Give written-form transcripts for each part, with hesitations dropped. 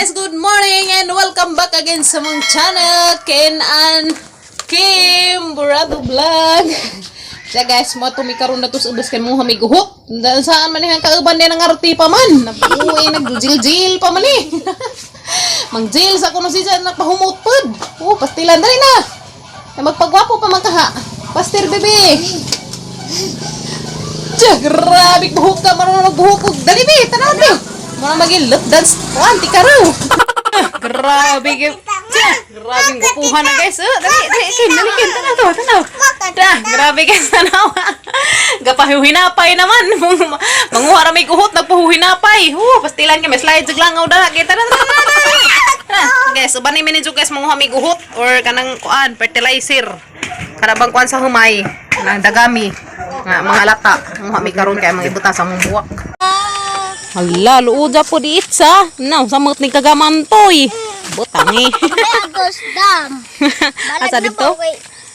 guys, good morning and welcome back again sa mong channel, Ken and Kim Burado Vlog. Siya guys, mo tumikaroon na to sa ubos kan mo hamiguhot. Saan man ang kauban din ng arti pa man. Napuwi, nagdujil-jil pa man eh. Mangjil sa kuno siya nagpahumot pod. Oh, pastilan dali na. Magpagwapo pa man kaha. Pastir bebe. Tiya, grabe buhok ka, marunong magbuhok. Dali be, tanaw be. Muna mag-lap dance. Anti ka raw. Grabe ka. Tiya, grabing gupuhan na guys. Dali, Ken, tanaw. Grabe ka, tanaw. Gapahuhinapay naman. Manguha na may guhot, nagpahuhinapay. Pastilan ka, may slide sa glangaw na. Tara. Guys, uban ni minidyo guys, manguha may guhot. Or kanang kuan, fertilizer. Kanabang kuan sa humay. Nang dagami. Mga lata. Manguha may karon kaya mga ibuta sa mong buwak. Hala, luuja po di itsa. Naw, samot ni kagamantoy. Butang eh. Agos dam. Asa dito?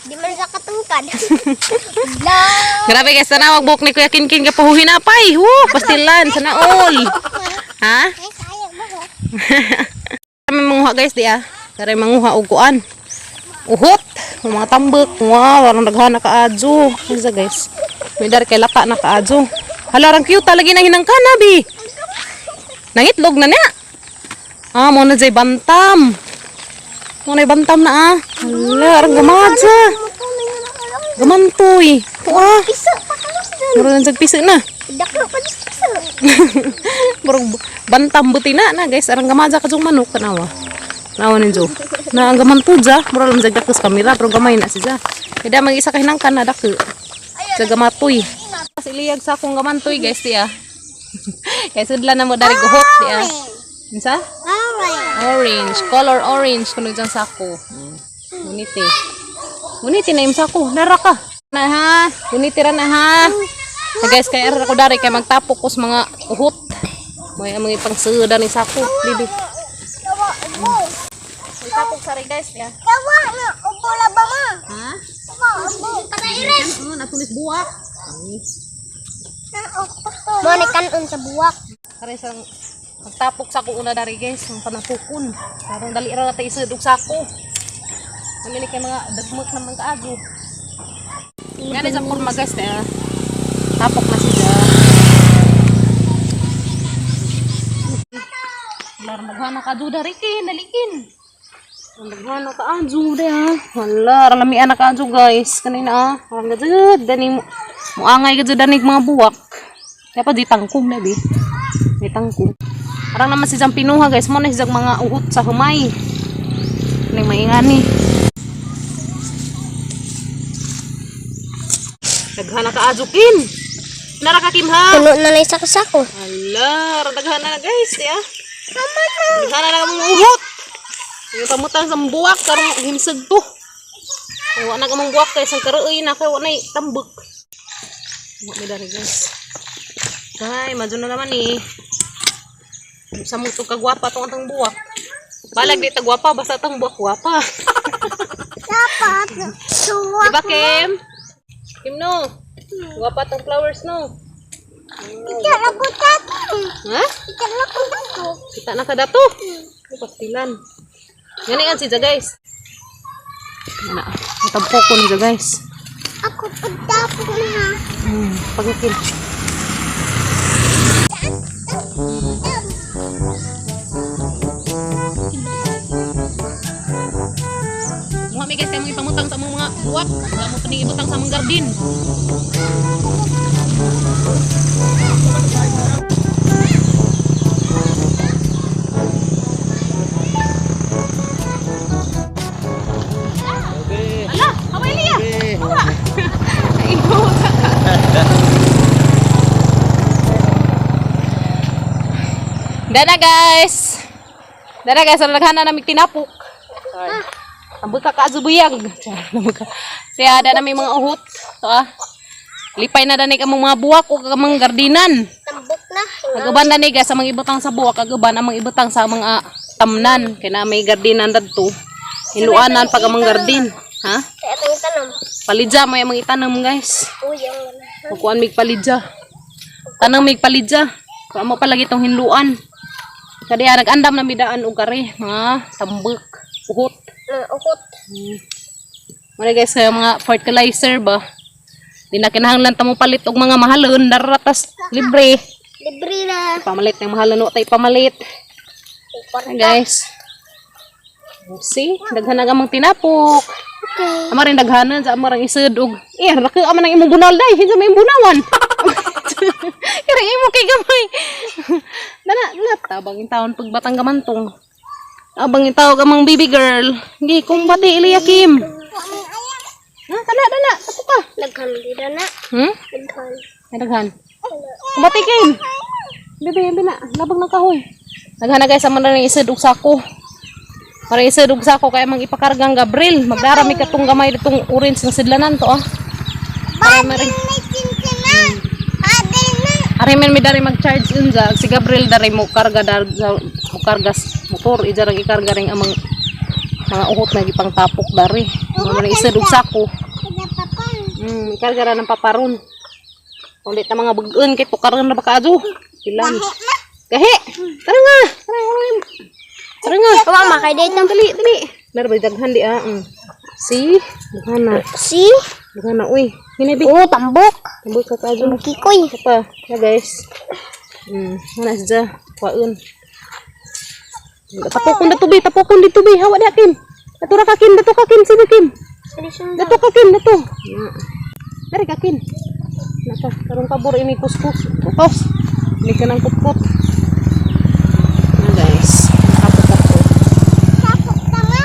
Di man sa katungkad. Grabe guys, sana magbuk ni Kuya Kinkin ka pahuhinapay. Pastilan, sana all. Ha? Kami manguha guys di ah. Dari manguha uguan. Uhot. Mga tambak. Wow, warang daghan na kaadyo. Isa guys. May dari kay laka na kaadyo. Hala, rang cute talaga na hinang kanabi. Nangitlog na niya. Mo na jay bantam. Mo na bantam na ah. Hala, arang gamadza. Gamantoy. Piso pa kalos dun. Muro na jagpiso na. Daklo pa di piso. Muro bantam buti na guys. Arang gamadza ka jong manok kanawa. Nawa ninyo. Na ang gamantoy ja. Muro lang jagdakus kamera. Pero gamay na siya. Kaya mag-isa ka hinang kanada ko. Sa gamatoy. Kasi liyag sa akong gamantoy guys diya. Kaya sudla na mo dari guhot diya. Insa? Orange. Color orange kuno dyan sako. Muniti. Muniti na yung sako. Nara ka. Na ha. Muniti ra na ha. Guys kaya ara ko dari kaya magtapok ko sa mga uhot. May mga ipang suda ni sako. Bibi. Magtapok sari guys diya. Kawa na ubola ba ma? Ha? Kawa ubo para iris. Natulis buwak. Mo ni kanon sa buwak. Kare sang magtapok sa ko una dari guys, ang panapukon. Karong dali ra ta isud og sako. Kami ni kay mga dagmot naman kaado. Ngani sa porma guys tapok na siya. Lar maghana ka do dari kin, dalikin. Maghana ka anjo de ha. Wala, ralami anak anjo guys. Kanina ang gajud dani mo angay gajud dani mga buwak. Kaya pa di tangkong na bi. May tangkong. Parang naman si pinuha guys. Mo na siyang mga uhot sa humay. Ano yung maingani. Daghana ka ajukin. Nara ka Kim ha. Puno na lang sa kasako. Hala. Daghana na guys. Ya. Daghana na mong uhot. Yung pamutang sa buwak. Karong himsag to. Wala na ka mong buwak. Kaya sang karoy na. Kaya wala na tambok. Wala na dari guys. Ay, madyo na naman eh. Sa mo ito kagwapa itong atang buwak. Balag di tagwapa, basta itong buwak gwapa. Dapat. Suwak. Diba Kim? Kim no? Gwapa itong flowers no? Ika na ko tato. Ha? Ika na ko tato. Kita na ka dato? Pastilan. Yan nga siya guys. Yan na. Matabpo ko niya guys. Ako pagtapo na. Pagkakin. Mga may guys, kayo mga ipamutang sa mga buwak. Wala mo pa ibutang sa mga gardin. Ala, kaway liya. Kawa. Kaigo. Dana guys. Ang naghana na tinapok. Ang buka ka azubuyang. Kaya ada na may mga uhot. Lipay na dani ka mga buwak o kamang gardinan. Tambok na. Agaban dani guys sa mga ibutang sa buwak, agaban ang mga ibutang sa mga tamnan. Kaya na may gardinan dadto. Hiluanan pag amang gardin. Ha? Kaya itong tanong. Palidja may mga itanam guys. Uy, ang Kukuan mig palidja. Tanang mig palidja. Kuan mo palagi itong hinluan. Kadiya nag-andam na midaan og kare, mga tambok, uhot. Ukot. Muna guys, kaya mga fertilizer ba? Di na kinahanglan ta mo palit og mga mahalon, daratas libre. Libre na. Pamalit ng mahalon, no tay pamalit. Ay, guys. See, daghan na gamang tinapok. Okay. Ama rin daghanan sa amarang isud og raki ama nang imong bunal day, hinsa may bunawan. Kira imo kay gamay. Dana, tabang in taon pag batang gamantong. Abang in tawag amang baby girl. Gi kung bati Iliya Kim. Ha, dana, tapo ka. Daghan dito na. Daghan. Ay daghan. Kung bati Kim. Bibi na, labang ng kahoy. Daghan na guys, ama na isud og sako. Para isud og sako kay mang ipakargang Gabriel. Magdarami ka tong gamay ditong orange ng sidlanan to Para maring Arimen mi dari mag-charge unza si Gabriel dari mo karga mo kargas motor ija ra gikarga ring amang mga uhot na gipang tapok dari. Mo na isud og sako. Ikarga ra ng paparon. Ulit na mga bug-on kay tukaron na baka adto. Ilan. Gahe. Tara nga. Tara nga. Mama, kay dito. Dali. Laro daghan di Si, daghan na. Si? Daghan na uy. Hinabi. Oh, tambok. Tambok ka pa dun. Kikoy. Apa? Ya guys. Mana saja kuaun. Tapokon dito bi. Hawa dia Kim. Dato kakin sini Kim. Dato kakin. Dari kakin. Naka karong kabur ini kuskus. Kupos. Ini kanang kupot. Nah guys. Tapok. Tapok tanga.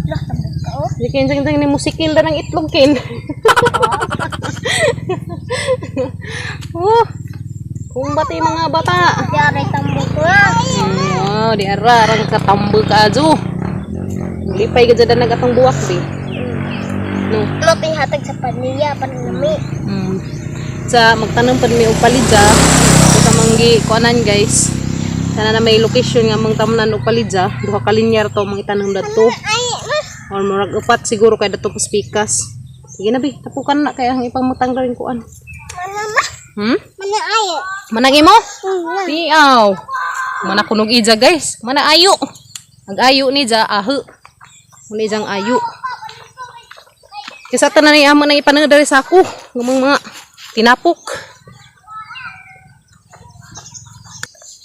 Lah, tambok ka oh. Di kinsang ni musikil dan ng itlog kin. Kung bati mga bata. Diare tambok na. Di arang katambok ajo. Lipay ka dyan nagatang buwak di. No. Loting hatag sa paniya, panami. Sa magtanong pa ni Upalidja sa manggi kuanan guys. Sana na may location nga mang tamnan Upalidja, duha ka linyar to mang itanong dadto. Or murag upat siguro kay dato paspikas. Sige na bi, tapukan na kay ang ipamutang rin kuan. Mana ayo. Manang imo? Tiaw. Mana kunog ija guys. Mana ayo. Mag-ayo ni ja ahu. Muni jang ayo. Kisa tanan ni amo na ipanang dari sa ako. Ngumang mga tinapok.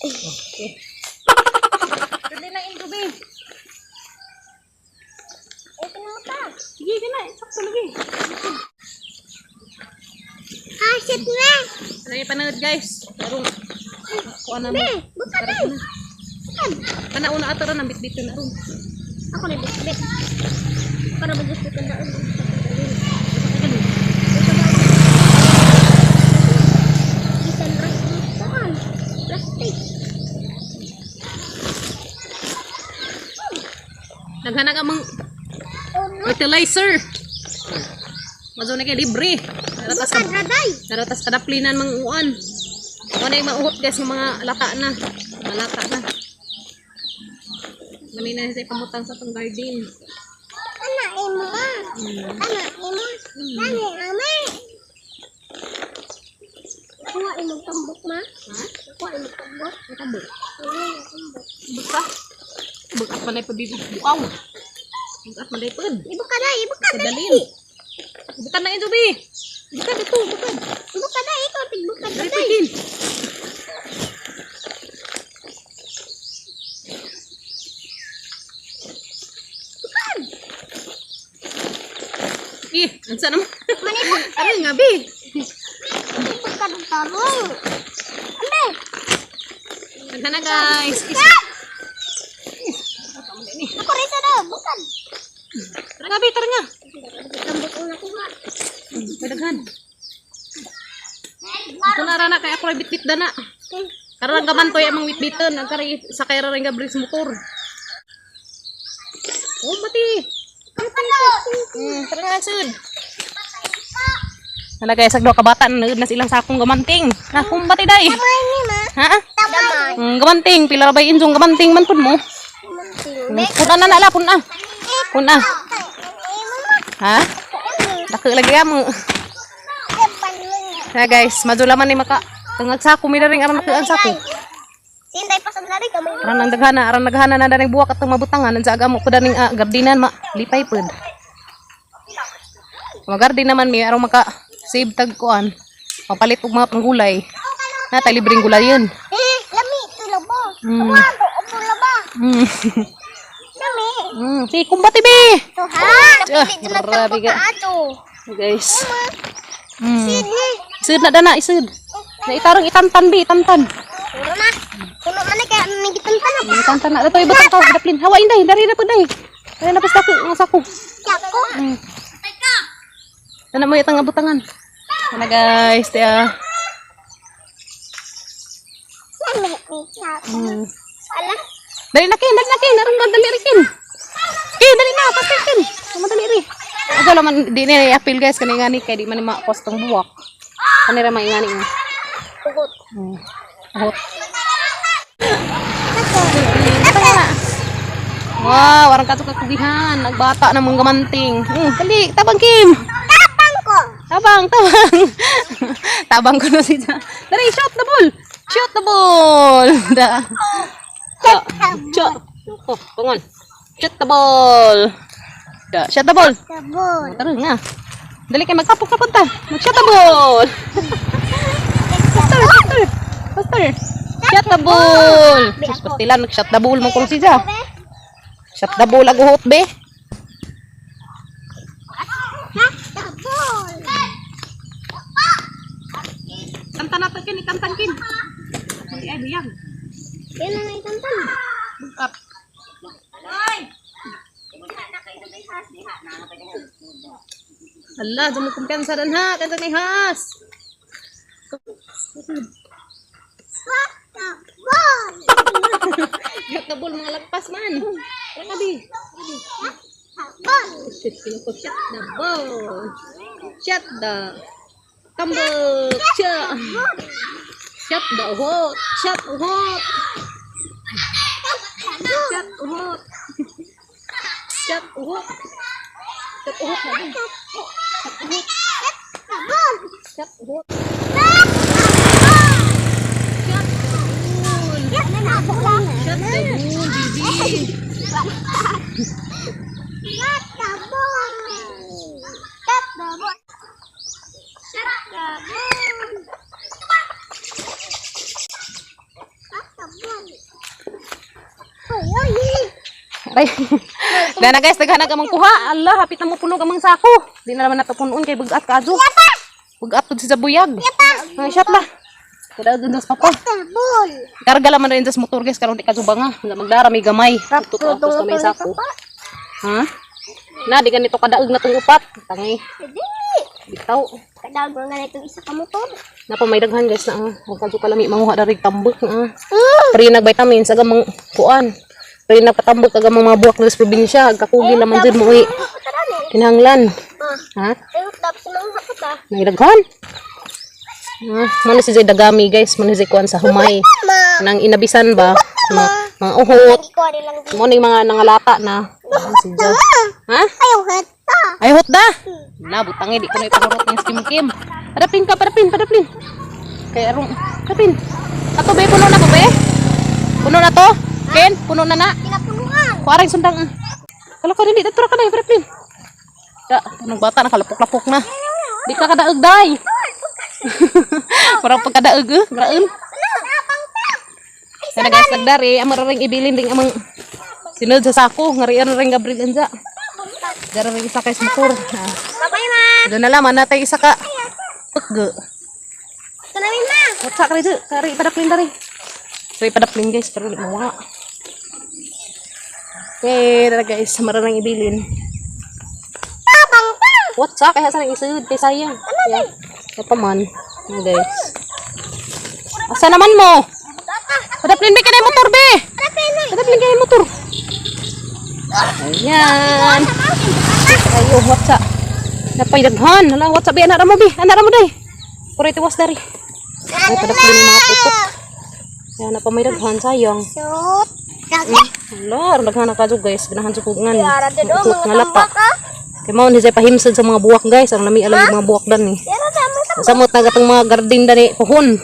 Okay. Dali na intro be. Sige, gina. Sakto lagi. Shit na. Lagi panood guys. Tarong. Kuan na mo. Buka na. Kana una ato ra nang bitbiton na ron. Ako na bitbit. Para mag-gusto ka na. Isan plastic. Naghanag amang fertilizer. Mazo na kay libre. Daratas kadaplinan mang uan. Ano yung mauhot guys ng mga lata na. Malata na. Manina sa pamutang sa tong garden. Anak imo. Dani ama. Kuha imo tambok ma. Kuha imo tambok. Tambok. Buka. Buka pa na pabibig buaw. Buka pa na pud. Ibuka na. Kadalin. Buka na ito bi. Buka dito, buka. Ibuka na ikaw tigbuka na. Pagin. Ansa naman? Ano nga, Bi? Ibuka na tarong. Ande. Ganda na, guys. Ako rin sa daw. Bukan. Tara nga, Bi. Tara nga. Tambok ang nakuha. Padaghan. Ito na rana kaya ako bit-bit dana. Karang gaman to yung bit-bitan. Nagkari sa kaya rin Gabriel sa motor. Oh, mati. Tara nga, sud. Wala kaya sagdo kabatan na silang sakong gamanting. Na kumbati day. Damay ni ma. Ha? Damay. Gamanting pila ra bay injong gamanting man pud mo. Puna na puna. Puna. Ha? Dako lagi amo. Ha guys, madula man ni maka tengag sako mi ring aron nakuan sako. Sinday pa sa lari kamay. Arang naghana na daning buwak atong mabutangan sa agamo ko daning gardinan lipay pud. Mga gardin naman mi arong maka save tag kuan. Mapalit og mga panggulay. Na tay libreng gulay yun. Lami ito laba. Apo, opo laba. Lami. Si kumbati be. To ha. Napili na grabe ka. ato. Guys. Sini. Isud na dana isud. Na itarong itantan be, itantan. Puro na. Kuno man kay nagitan pa na. Itantan na. Ito ibutang ka, daplin. Hawain day, dari na pud day. Dari na pas sako. Sako. Sana mo itang abutangan. Sana guys, tiya. Lami ni sako. Ala. Dali na kin, narang dali rin. Kin, dali na, pasal kin. Sama dali rin. Ako laman, di na i-appeal guys, kanina ni, kaya di man ni makakostong buwak. Kanira maingani mo. Tugot. Ahot. Wow, warang kato kakugihan. Nagbata na mong gamanting. Dali, tabang Kim. Tapang ko. Tabang. Tabang ko na siya. Dali, shot the ball. Shoot the ball. Da. Shot. Oh, pangon. Shoot the ball. Da, shot the ball. Sabon. Tara nga. Dali kayo magtapok na punta. Mag-shot the ball. Faster. Shot the ball. Sus, pastilan. Nag-shot the ball. Mangkong siya. Shot the ball. Aguhot, be. Sabon. Kantan natin kin. Ikantan kin. Ay, buyang. Yan na itantan. Bugap. Hala, dyan mo kumpiyansa rin ha. Kantan may has. Sabon. Shot the ball. Mga lagpas man. Kaya di. Sabon. Shot the ball. Shot the kambal. Shot the hot. Shot hot. Shot hot. Shot hot. Shot hot na din. Sabon. Shot hot. Yan na nabulang. Shot the ball, baby. Sabon. Sabon. Ay. Dana guys, daghan ka mang kuha. Allah, hapit na mo puno ka mang sako. Di na naman nato punon kay bugat ka adto. Bugat pud sa buyag. Ay, shot la. Kada dun sa papa. Sabon. Karga laman rin sa motor guys karon di ka subanga. Magdara may gamay. Tutok sa may sako. Ha? Na di ganito kadaog na tong upat. Tangi. Hindi. Bitaw. Kadago nga itong isa ka motor. Napa may daghan guys na. Ang kadto kalami manguha dari tambok na. Pre nag vitamins aga mang kuan. Pre nagpatambok aga mga buwak sa probinsya. Kakugi laman jud mo kinahanglan. Ha? Ayun, tapos mga hakot May daghan. Mana si Zay dagami guys, mana si kuan sa humay. Nang inabisan ba? Mga uhot. Ikaw rin lang. Mo ning mga nangalata na. Si Zay. Ha? Ayaw, heta. Ay hot da. Na butangi di ko na ipahurot ng skim-kim. Padapin. Kay arong padapin. Ato be puno na to be? Puno na to? Ken, puno na na. Pinapunuan. Kuaring sundang. Kala ko dili dito ka na padapin. Da, nang bata nakalapok-lapok na. Di ka kadaog day. Parang pagkadaog graun. Kada guys nagdari amar ring ibilin ding amang sinod sa sako ngarian ring Gabriel anza. Dara ring isa kay motor. Bye-bye, ma. Doon na laman natay isa ka. Pagge. Tanawin, ma. What's up dito? Kari padaplin dari. Kari padaplin guys pero di mawa. Okay, dara guys amar ring ibilin. Tabang pa. What's up kaya sa isud kay sayang. Yeah. Apa man, guys. Asa naman mo? Padaplin ba kanay motor be? Padaplin kanay motor. Ayan. Ayo, what's up? Napay daghan. Hala, what's up be anak mo be? Anak mo day. Puro tiwas dari. Ay padaplin ni mga putok. Ayan na pa may daghan sayang. Shoot. Kagit. Hala, daghan na kadto guys. Ganahan sukugan. Yara dedo, Utot nga mga lata. tambak, ha? Kay mao ni say pahimsad sa mga buwak guys. Ang lami alam mga buwak dan ni. Yara, dami sa Samot na gatong mga garden dani pohon.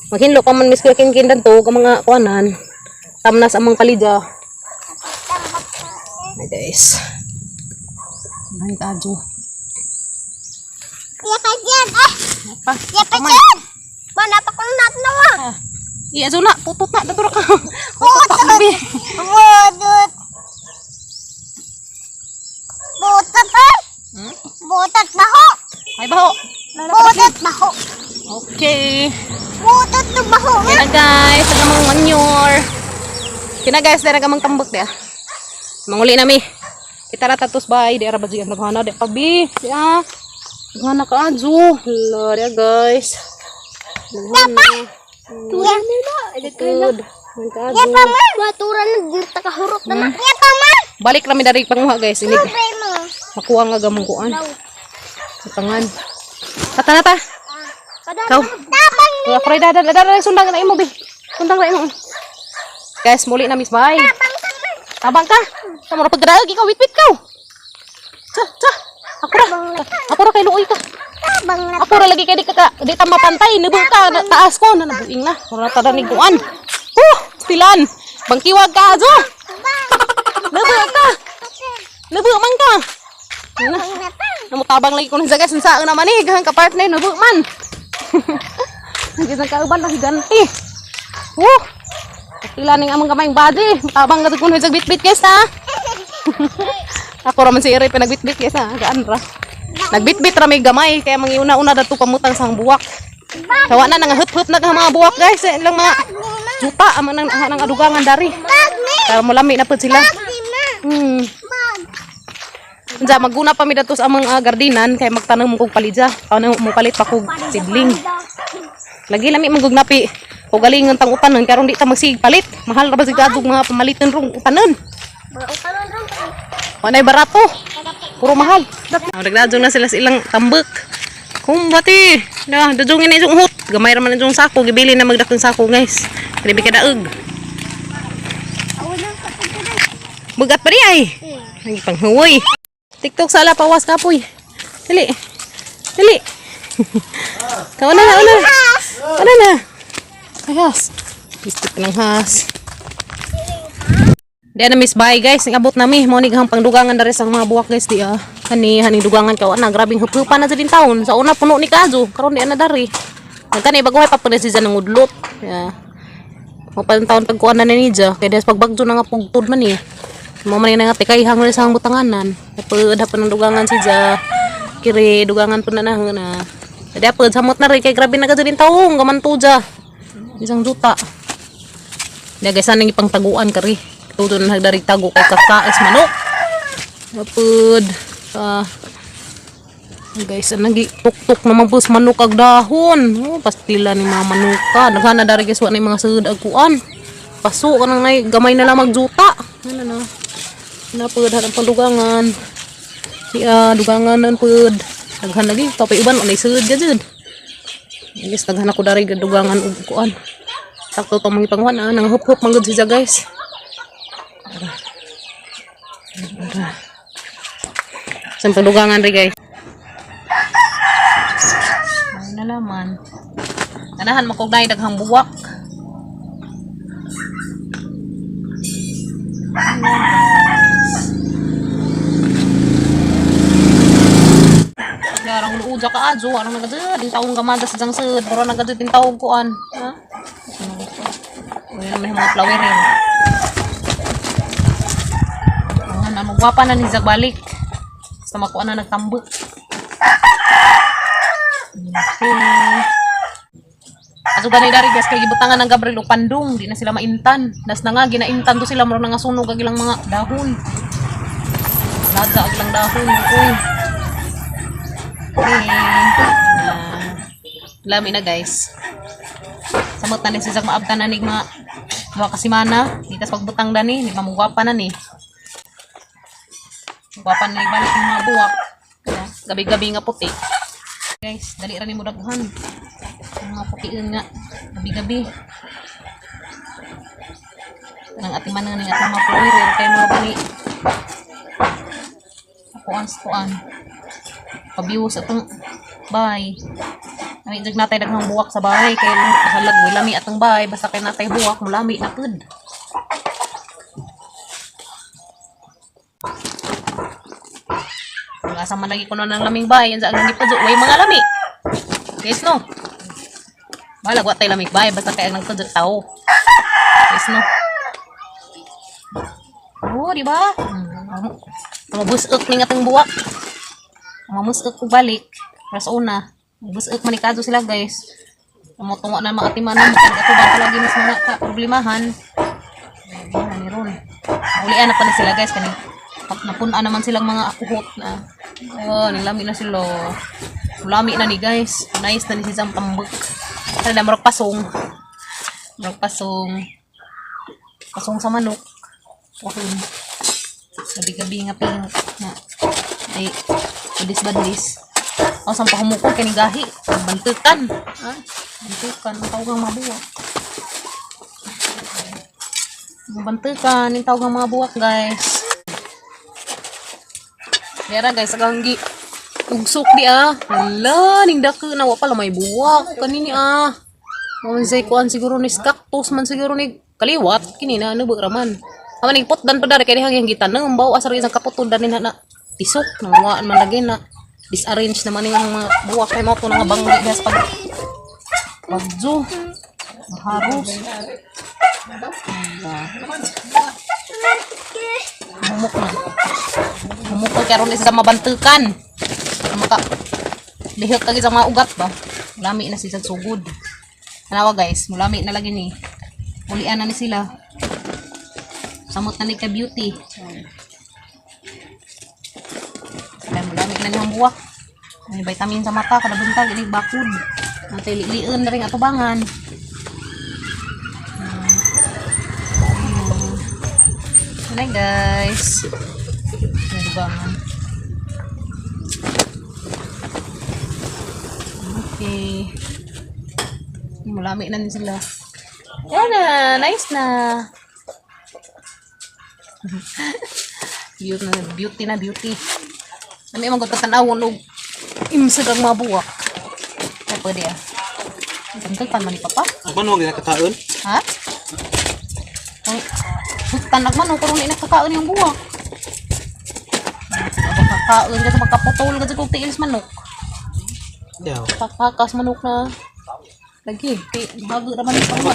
Maghinlo pa man miski kinkindan to ka mga kuanan. Tamnas amang palidya. Ay guys. Ay kadyo. Ya ka dyan. Ah! Pa. Ya ka dyan. Mana pa kung natin na wa. Iya zo na putot na datura ka. Putot ka bi. Budot. Butot ay. Butot baho. Ay baho. Butot baho. Okay. Butot to baho. Kina guys, nagamang manure. Kina guys, dara gamang tambok dia. Manguli nami. Kita ra tatus bay, di ara baji ang naghana di pabi. Ya. Naghana ka adjo. Hello dia guys. Naghana. Tuyan nila. Good. Ya pa man. Baturan na takahurot na. Ya pa man. Balik kami dari panguha guys. Ini Pray mo. makuha nga gamong kuan. Tangan. Tata na ta. Kau. Tapang Ya pray dada sundang na imo bi. Sundang na imo. Guys, muli na Miss Bay. Tabang ka. Tamo ra pagdrag ikaw wit ka. Cha. Ako ra kay luoy ka. tabang na. Ako ra lagi kay di ta mapantay nubo ka taas ko na nabuing na. Ora ta ni kuan. Stilan. Bangkiwag ka ajo. Nubo ka. Nubo man ka. Namutabang lagi ko sa guys unsa na man hang ka partner nubo man. Hindi na kauban lagi ganti. Ilan ang amang kamayang body. Tabang ka kung sa bit-bit guys ha. Ako raman si Iri pinagbit-bit guys ha. Gaan ra. Nagbit-bit ra may gamay kaya mangiuna-una dato pamutang sang buwak. Kawa na nang hut-hut na mga buwak guys. Ilang mga juta ang nang adugangan dari. Kaya mulami na pud sila. Unsa maguna pa mi dato sa amang gardinan kay magtanong mo kog palidya. Ano mo palit pa kog sidling. Lagi lami magugnapi. O galingon tang utanon karon di ta magsigpalit. Mahal ra ba sig adug mga pamaliton rong utanon. Wanay barato. Puro mahal. Nagdadjong na sila sa ilang tambek. Kumbati. Da dajongin na yung hut. Gamay ra man yung sako gibili na magdakong sako guys. Kani bi kadaog. Bugat pa ri ay. Ay panghuwoy. TikTok sala pawas kapoy. Dali. Kauna na. Ano na? Ayos. Pistik ng has. Di na Miss Bay guys. Nangabot nami. Mo ni hang pangdugangan dari sang mga buwak guys. Di Hani dugangan kawan na. Grabing hupupan na sa din taon. Sa una puno ni Kazo. Karon di na dari. Nagkani baguhay pa pala siya ng udlot. Mapalang taon pagkuhan na ninja. Kaya des pagbagjo na nga pugtod man eh. Mo man nga tikay hang sa butanganan. Kapag dapat ng dugangan siya. Kiri dugangan po na na. Jadi apa samot na rin kay grabe na din taong gamanto dya. Isang juta. Dia guys anang ipang taguan kari. Tuto na dari tago kay kakaes manok. Apod. Guys anang tuk-tuk na mabus manok ag dahon. Pastila ni mga manuka. Naghana dari guys wa na mga sud agkuan. Paso kanang nay gamay na lang magjuta. Ano na. Napod hanang pandugangan. Dugangan nan pud. Daghan lagi kapay uban unay sud jud. Guys daghan ako dari dugangan ug kuan. Sakto to mga pangwan nang hup-hup manggod siya guys. Sampai dugangan ri guys. Ay nalaman. Ganahan makognay daghang buwak. Garang luuja ka ajo, ano nagad din taong gamada sa jangsud, pero nagad din taong kuan, ha? Uy naman mga flowerin. Ano gwapa na ni balik. Basta makuha na nagtambok. Ato ganay dari guys kay gibutangan ng Gabriel o Pandong, di na sila maintan. Das na nga ginaintan to sila maro nga sunog ag ilang mga dahon. Laga ag lang dahon uy. Lami na guys. Samot na ni siya maabtan na ni mga duha ka semana. Ditas pagbutang dani, di mamugwapa na ni. Mugwapa na ni balik yung mga buwak. Gabi-gabi nga puti. Guys, dali ra ni mo daghan. Mga puti nga gabi-gabi. Nang atiman nga ni atong mga flower kay mo ba ni kuan. Pabiyo sa itong bahay. Ani jud natay daghang buwak sa bahay kay halag way lami atong bahay basta kay natay buwak mulami na pud. Asa man lagi kuno ng laming bahay yan sa ang nipod way mga lami. Guys no. Wala wa tay lamig bahay basta kay ang nagtudot tao. Guys no. Oh, di ba? Mabusok ning atong buwak. Mamusok ko balik. Ras una. Mabusok manikado sila guys. Tumutungo na mga atimanan. Ito ba palagi mas mga problemahan. Ayan ni ron. Ulian na pa na sila guys. Napunan naman silang mga akuhot na. Oh, nilami na sila. Ulami na ni guys. Nice na ni si Sam tambok. Kaya na marag pasong. Marag pasong. Pasong sa manok. Okay. Gabi-gabi nga pink na ay badis-badis. O saan pa humukol kani gahi? Bantukan. Ha? Bantukan. Tawag ang mga buwak. Bantukan. Yung tawag ang mga buwak guys. Yara guys, aganggi. Ugsok di Hala, ning dako na wa pala may buwak kanini Mansay kuan siguro ni cactus man siguro ni kaliwat kini na ano raman. Ama ning potdan pa dari kay hanggang gitanang baw asar isang kaputudan ni na tisok nang waan man lagi na disarrange naman ning mga buwak kay mo to nga banggi gas pag bagjo harus humuk na humuk ko karon isa mabantukan maka lihok kagi sa mga ugat ba lami na si sugod anawa guys mulami na lagi ni ulian na ni sila samot na ni ka beauty kaya mulami na ni ang buwak may vitamin sa mata kada buntag ini bakod natay liin na rin atubangan Hi guys. Atubangan. Okay. Mulami na din sila. Yan na, nice na. Beauty na beauty. Kami mga tatanawon og imsag ang mga buwak. Ay pwede Gantul pan man ni papa. Ano ang ginakataon? Ha? Ay, tanak man ko ron inakakaon yung buwak. Kakaon ka sa magkaputol ka sa kung tiils manok. Yaw. Pakas manok na. Lagi, bago naman yung pangwa.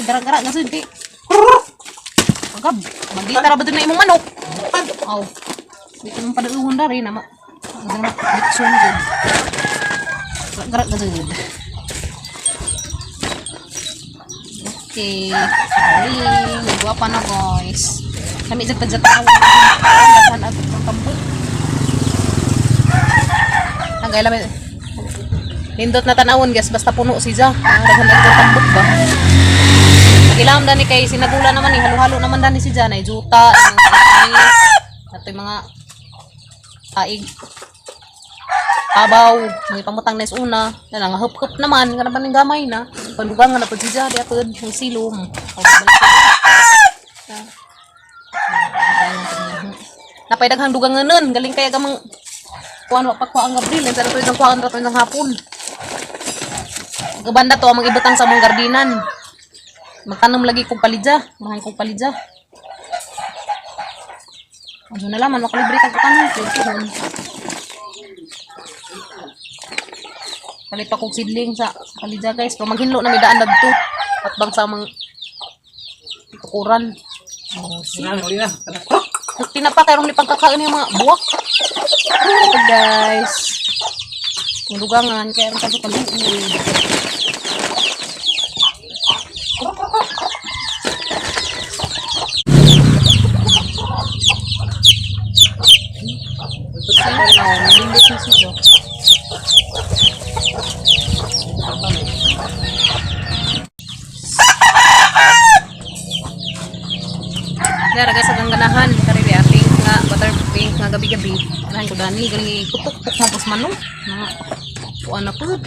Gara-gara nga sud kay. Agab, magita ra ba na imong manok? Aw. Dito mong padaluhon dari na Dixon good. Gara-gara nga sud. Okay. Ay, nagwa pa na guys. Kami jat-jatawa. Saan at tambot. Tagay lamin. Lindot na tanawon guys, basta puno siya. Daghan na tambot ba. Ilam dani kay sinagula naman ni halo-halo naman dani si Janay juta, ato mga aig. Abaw, may pamutang nes una, na nga hup naman kana paning gamay na. Pandugangan na pud si Janay atod ng silom. Napay daghang duganganon, galing kaya gamang kuan wa pa ko ang Gabriel, sa tuig ng kuan rato ng hapon. Gabanda to ang mga ibutang sa mong gardinan. Magtanong lagi kong palidya. Mahal kong palidya. Ano na laman, makalibre kang katanong. Palit pa kong sidling sa palidya guys. Pero maghinlo na may daan na dito. At bang sa mga tukuran. Oh, tinapa kayong lipagkakain yung mga buwak. Ito guys. Yung lugangan. Kaya rin kasi paluin. Kaya guys, agang ganahan karili pink nga butter pink nga gabi-gabi ganahan ko dani galing kutok-tok na pos manok na kuan na pud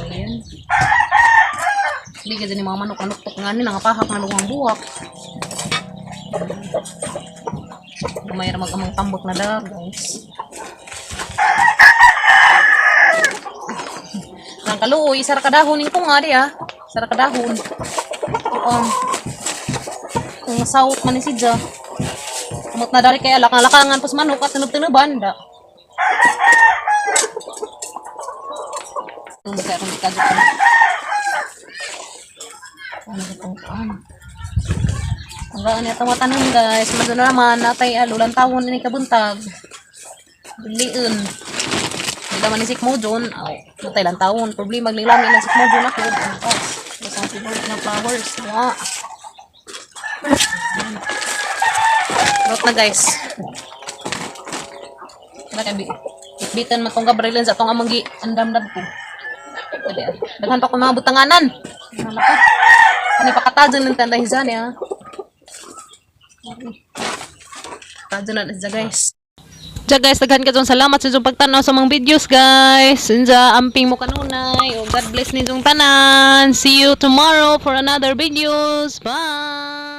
ayan hindi ka dyan mga manok manok-tok nga ni nangapahak na lugang buwak mayroon mag-amang tambok na dar guys Ang kaluoy, isa ra kadahon ni ko nga di ah. Isa ra kadahon. Kung masawot man ni si Ja. Amot na dari kaya lakang-lakangan pas manok at tinub-tinuban da. Tung kaya kung ikadyo ko na. Ano itong kaan? Ang gaan niya tawatanong guys. Mado na naman natay alulang tawon ni kabuntag. Biliin. Hindi naman ni Sikmo John. Natay lang tawon. Problema maglilami ng Sikmo John ako. Isang favorite ng flowers. Wow. Rot na guys. Bitan man tong gabrilan sa tong amang andam-dam ko. Daghan pa ko mga butanganan. Nalaka. Ano pakatajan ng tanda hisan ya. Tajan na siya guys. Diya guys, daghan ka dyan salamat sa inyong pagtanaw sa mga videos guys. Sinja amping mo kanunay. Oh, God bless ninyong tanan. See you tomorrow for another videos. Bye!